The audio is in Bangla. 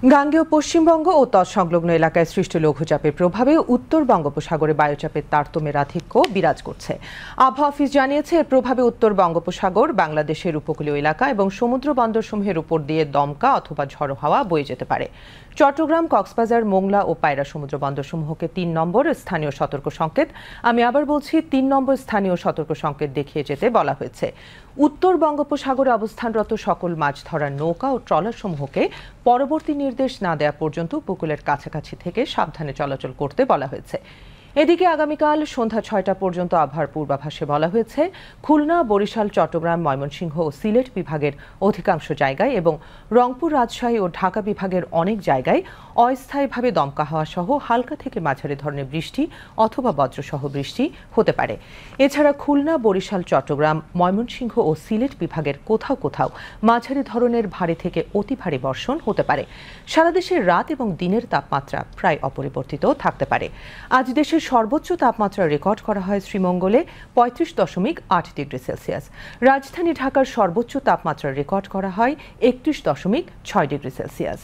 গাঙ্গেয় পশ্চিমবঙ্গ ও তৎসংলগ্ন এলাকায় সৃষ্ট লঘুচাপের প্রভাবে উত্তর বঙ্গোপসাগরে বায়ুচাপের তারতম্যের আধিক্য বিরাজ করছে। আবহাওয়া অফিস জানিয়েছে, এর প্রভাবে উত্তর বঙ্গোপসাগর, বাংলাদেশের উপকূলীয় এলাকা এবং সমুদ্র বন্দরসমূহের উপর দিয়ে দমকা অথবা ঝড়ো হাওয়া বয়ে যেতে পারে। চট্টগ্রাম, কক্সবাজার, মোংলা ও পায়রা সমুদ্র বন্দরসমূহকে ৩ নম্বর স্থানীয় সতর্ক সংকেত, আমি আবার বলছি ৩ নম্বর স্থানীয় সতর্ক সংকেত দেখিয়ে যেতে বলা হয়েছে। উত্তর বঙ্গোপসাগরে অবস্থানরত সকল মাছ ধরার নৌকা ও ট্রলারসমূহকে পরবর্তী নির্দেশ না দেওয়া পর্যন্ত উপকূলের কাছাকাছি থেকে সাবধানে চলাচল করতে বলা হয়েছে। এদিকে আগামীকাল সন্ধ্যা ৬টা পর্যন্ত আবহাওয়ার পূর্বাভাসে বলা হয়েছে, খুলনা, বরিশাল, চট্টগ্রাম, ময়মনসিংহ ও সিলেট বিভাগের অধিকাংশ জায়গায় এবং রংপুর, রাজশাহী ও ঢাকা বিভাগের অনেক জায়গায় অস্থায়ীভাবে দমকা হাওয়া সহ হালকা থেকে মাঝারি ধরনের বৃষ্টি অথবা বজ্রসহ বৃষ্টি হতে পারে। এছাড়া খুলনা, বরিশাল, চট্টগ্রাম, ময়মনসিংহ ও সিলেট বিভাগের কোথাও কোথাও মাঝারি ধরনের ভারী থেকে অতি ভারী বর্ষণ হতে পারে। সারা দেশের রাত এবং দিনের তাপমাত্রা প্রায় অপরিবর্তিত থাকতে পারে। আজ দেশের সর্বোচ্চ তাপমাত্রা রেকর্ড করা হয় শ্রীমঙ্গলে ৩৫.৮ ডিগ্রি সেলসিয়াস। রাজধানী ঢাকার সর্বোচ্চ তাপমাত্রা রেকর্ড করা হয় ৩১.৬ ডিগ্রি সেলসিয়াস।